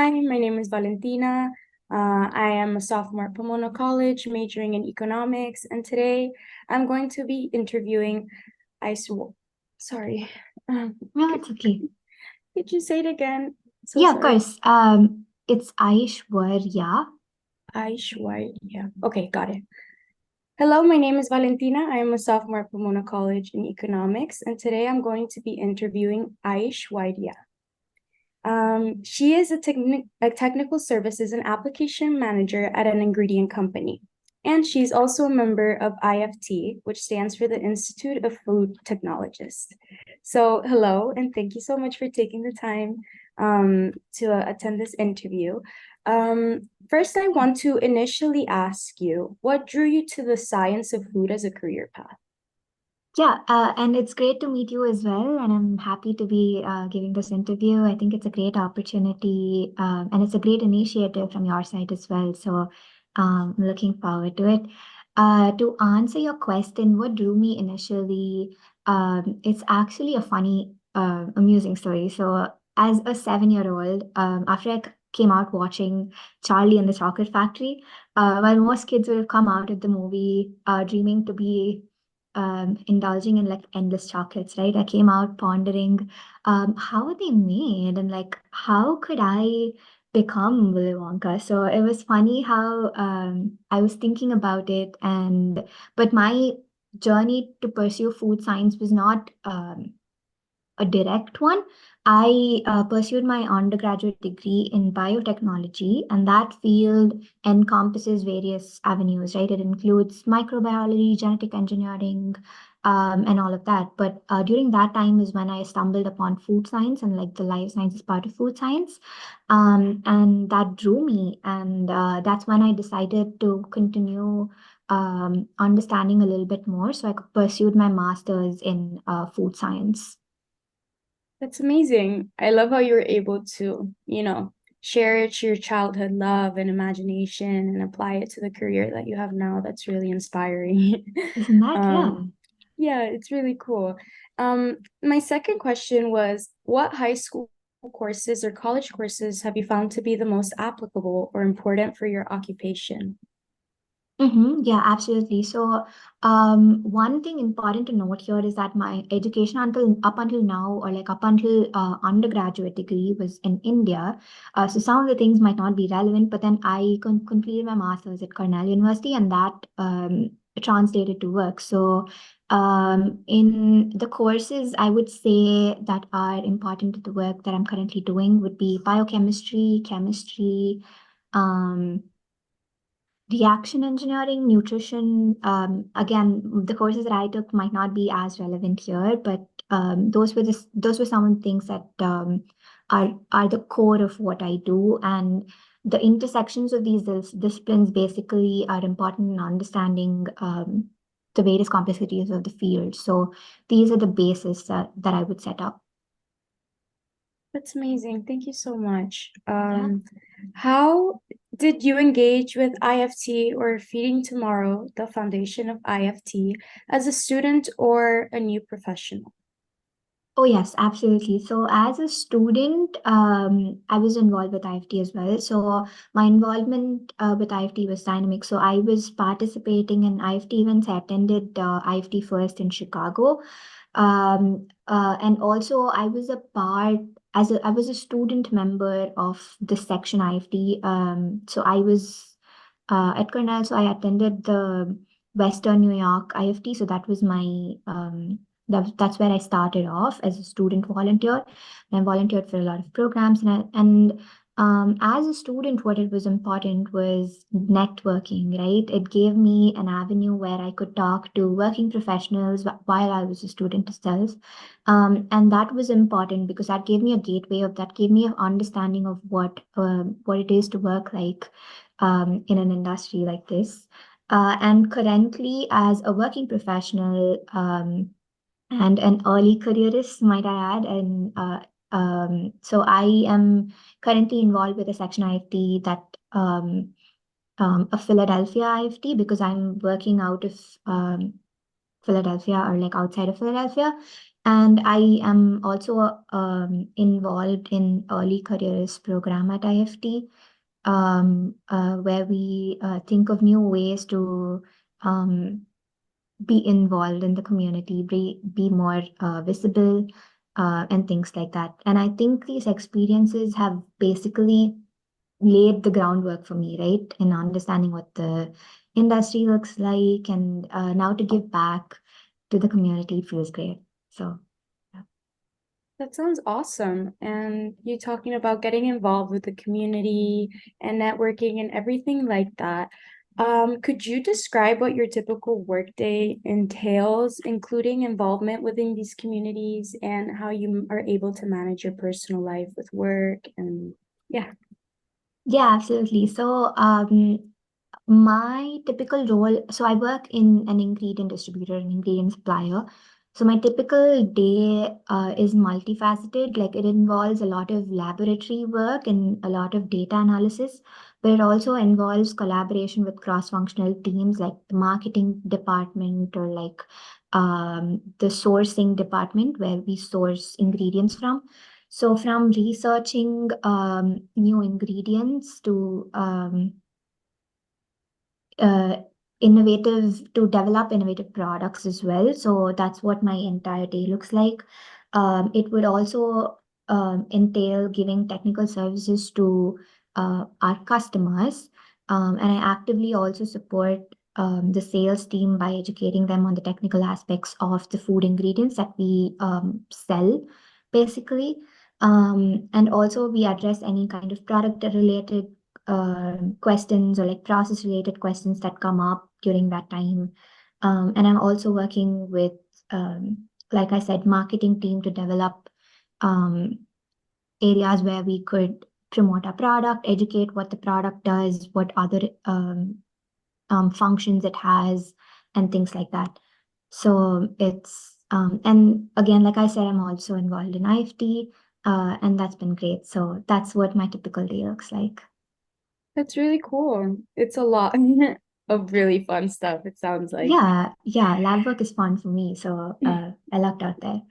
Hi, my name is Valentina. I am a sophomore at Pomona College, majoring in economics, and today I'm going to be interviewing Ice. Sorry. No, Could, it's okay. could you say it again? So Yeah, of sorry. course. It's Aishwarya. Aishwarya. Okay, got it. Hello, my name is Valentina. I am a sophomore at Pomona College in economics, and today I'm going to be interviewing Aishwarya. She is a technical services and application manager at an ingredient company. And she's also a member of IFT, which stands for the Institute of Food Technologists. So, hello, and thank you so much for taking the time to attend this interview. First, I want to initially ask you, what drew you to the science of food as a career path? Yeah, and it's great to meet you as well. And I'm happy to be giving this interview. I think it's a great opportunity, and it's a great initiative from your side as well. So I'm looking forward to it. To answer your question, what drew me initially, it's actually a funny, amusing story. So as a 7-year-old, after I came out watching Charlie and the Chocolate Factory, while most kids would have come out of the movie dreaming to be indulging in like endless chocolates, right? I came out pondering how are they made and like how could I become Willy Wonka? So it was funny how I was thinking about it, and but my journey to pursue food science was not a direct one. I pursued my undergraduate degree in biotechnology, and that field encompasses various avenues, right? It includes microbiology, genetic engineering, and all of that. But during that time is when I stumbled upon food science and like the life sciences part of food science. And that drew me, and that's when I decided to continue understanding a little bit more. So I pursued my master's in food science. That's amazing. I love how you were able to, share your childhood love and imagination and apply it to the career that you have now. That's really inspiring. Isn't that? Yeah. Um, yeah, it's really cool. My second question was, what high school courses or college courses have you found to be the most applicable or important for your occupation? Yeah, absolutely. So, one thing important to note here is that my education until up until now, or like up until undergraduate degree, was in India. So some of the things might not be relevant, but then I completed my master's at Cornell University, and that translated to work. So, in the courses, I would say that are important to the work that I'm currently doing would be biochemistry, chemistry. Um, Reaction engineering, nutrition, again, the courses that I took might not be as relevant here, but those were some of the things that are the core of what I do. And the intersections of these disciplines basically are important in understanding the various complexities of the field. So these are the bases that I would set up. That's amazing. Thank you so much. Yeah. How did you engage with IFT or Feeding Tomorrow, the foundation of IFT, as a student or a new professional? Oh, yes, absolutely. So, as a student, I was involved with IFT as well. So, my involvement with IFT was dynamic. So, I was participating in IFT events. I attended IFT First in Chicago. And also, I was a part I was a student member of the section IFT. So, I was at Cornell. So, I attended the Western New York IFT. So, that was my that's where I started off as a student volunteer. And I volunteered for a lot of programs, and as a student, what it was important was networking, right? It gave me an avenue where I could talk to working professionals while I was a student itself. And that was important because that gave me a gateway of that gave me an understanding of what it is to work like in an industry like this. And currently, as a working professional, and an early careerist, might I add. And so I am currently involved with a section IFT that a Philadelphia IFT because I'm working out of Philadelphia or like outside of Philadelphia. And I am also involved in early careers program at IFT, where we think of new ways to um, be involved in the community, be more visible, and things like that. And I think these experiences have basically laid the groundwork for me, right, in understanding what the industry looks like, and now to give back to the community feels great. So, yeah. That sounds awesome. And you talking about getting involved with the community and networking and everything like that. Could you describe what your typical workday entails, including involvement within these communities and how you are able to manage your personal life with work and yeah. Yeah, absolutely. So, my typical role, so I work in an ingredient distributor, an ingredient supplier. So my typical day is multifaceted. Like it involves a lot of laboratory work and a lot of data analysis, but it also involves collaboration with cross-functional teams like the marketing department or like the sourcing department where we source ingredients from. So from researching new ingredients to uh, innovative to develop innovative products as well. So that's what my entire day looks like. It would also entail giving technical services to our customers. And I actively also support the sales team by educating them on the technical aspects of the food ingredients that we sell, basically. And also, we address any kind of product related questions or like process related questions that come up during that time. And I'm also working with, like I said, marketing team to develop um, areas where we could promote our product, educate what the product does, what other functions it has, and things like that. So and again, like I said, I'm also involved in IFT, and that's been great. So that's what my typical day looks like. That's really cool. It's a lot of really fun stuff, it sounds like. Yeah, lab work is fun for me, so I lucked out there.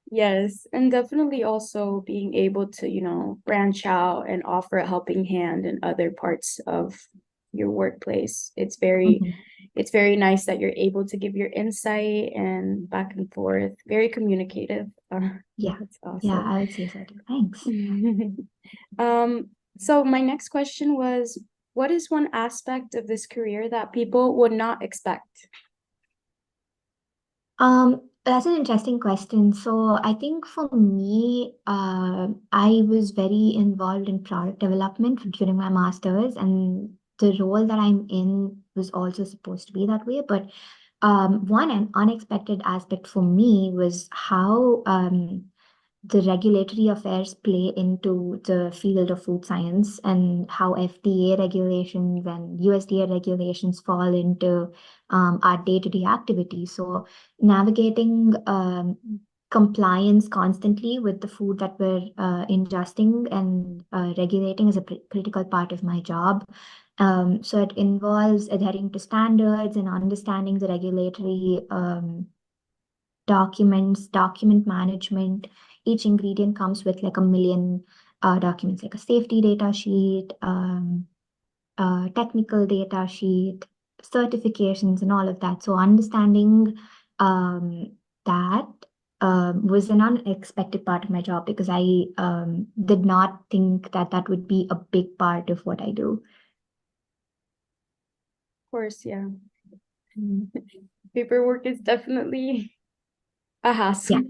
Yes, and definitely also being able to, branch out and offer a helping hand in other parts of your workplace. Mhm. It's very nice that you're able to give your insight and back and forth. Very communicative. Yeah, That's yeah, awesome. I would say so too. Thanks. Um, so my next question was, what is one aspect of this career that people would not expect? That's an interesting question. So I think for me, I was very involved in product development during my master's, and the role that I'm in was also supposed to be that way. But one an unexpected aspect for me was how the regulatory affairs play into the field of food science and how FDA regulations and USDA regulations fall into our day-to-day activities. So navigating compliance constantly with the food that we're ingesting and regulating is a critical part of my job. So it involves adhering to standards and understanding the regulatory documents, document management. Each ingredient comes with like a million documents, like a safety data sheet, technical data sheet, certifications, and all of that. So understanding that was an unexpected part of my job because I did not think that that would be a big part of what I do. Of course, yeah. Paperwork is definitely a Yeah. hassle.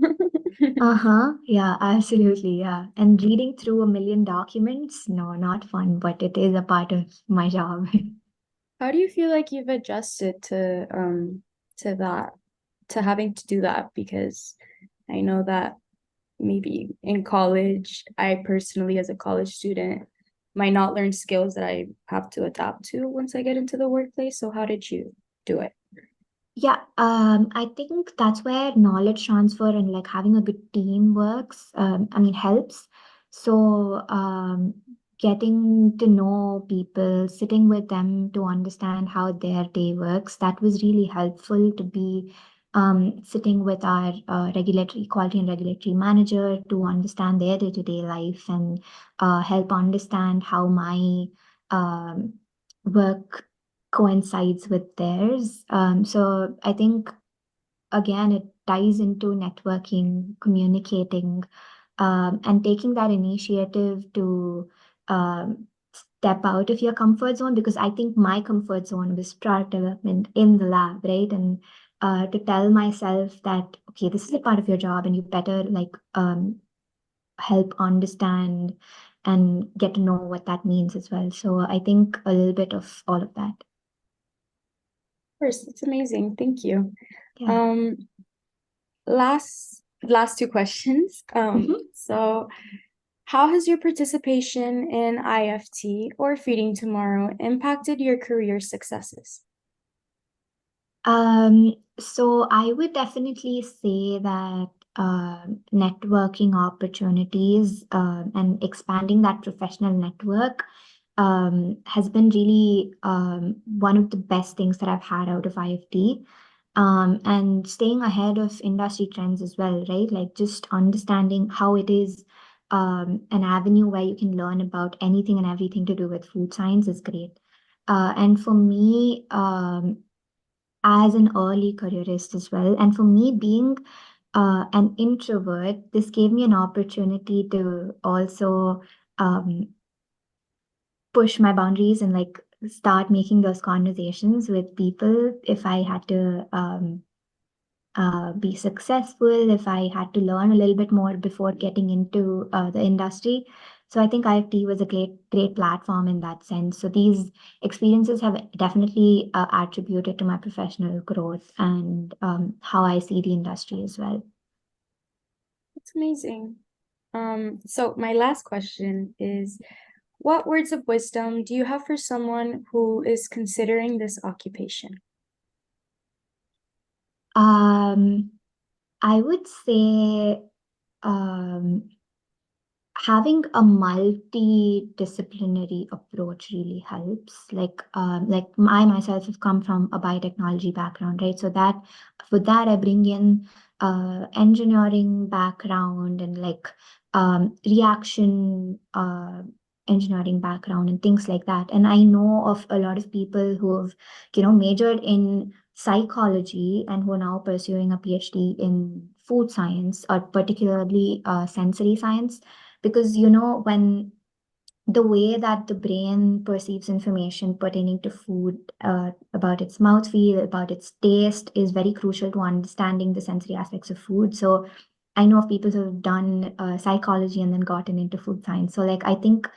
Uh-huh. Yeah, absolutely. Yeah. And reading through a million documents, no, not fun, but it is a part of my job. How do you feel like you've adjusted to that, to having to do that? Because I know that maybe in college, I personally, as a college student, might not learn skills that I have to adapt to once I get into the workplace. So how did you do it? Yeah, I think that's where knowledge transfer and like having a good team works, I mean, helps. So, getting to know people, sitting with them to understand how their day works, that was really helpful to be sitting with our regulatory quality and regulatory manager to understand their day-to-day life and help understand how my work coincides with theirs. So I think again it ties into networking, communicating, and taking that initiative to step out of your comfort zone, because I think my comfort zone was product development in the lab, right? And to tell myself that, okay, this is a part of your job and you better like help understand and get to know what that means as well. So I think a little bit of all of that. Of course, that's amazing. Thank you. Yeah. Last two questions. So how has your participation in IFT or Feeding Tomorrow impacted your career successes? So I would definitely say that networking opportunities and expanding that professional network has been really one of the best things that I've had out of IFT. And staying ahead of industry trends as well, right? Like just understanding how it is an avenue where you can learn about anything and everything to do with food science is great. And for me, as an early careerist as well. And for me, being an introvert, this gave me an opportunity to also push my boundaries and like start making those conversations with people if I had to be successful, if I had to learn a little bit more before getting into the industry. So I think IFT was a great platform in that sense. So these experiences have definitely attributed to my professional growth and how I see the industry as well. That's amazing. So my last question is, what words of wisdom do you have for someone who is considering this occupation? I would say having a multidisciplinary approach really helps. Like I myself have come from a biotechnology background, right? So that for that I bring in engineering background and like reaction engineering background and things like that. And I know of a lot of people who have, majored in psychology and who are now pursuing a PhD in food science or particularly sensory science, because when the way that the brain perceives information pertaining to food about its mouthfeel, about its taste is very crucial to understanding the sensory aspects of food. So I know of people who have done psychology and then gotten into food science. So like I think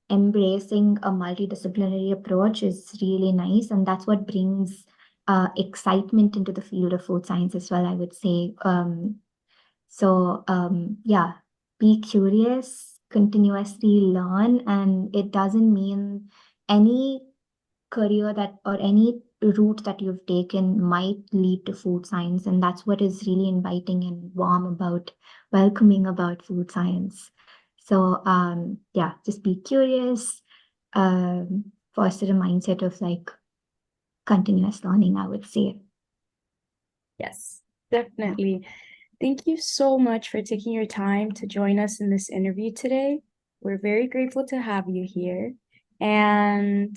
embracing a multidisciplinary approach is really nice, and that's what brings excitement into the field of food science as well, I would say. Yeah, be curious, continuously learn, and it doesn't mean any career that or any route that you've taken might lead to food science. And that's what is really inviting and welcoming about food science. So yeah, just be curious, foster a mindset of like continuous learning, I would say. Yes, definitely. Thank you so much for taking your time to join us in this interview today. We're very grateful to have you here. And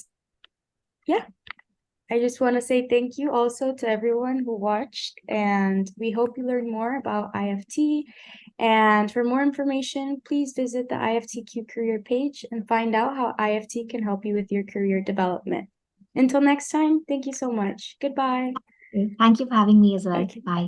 yeah, I just want to say thank you also to everyone who watched, and we hope you learn more about IFT. And for more information, please visit the IFTQ career page and find out how IFT can help you with your career development. Until next time, thank you so much. Goodbye. Thank you for having me as well. Okay. Bye.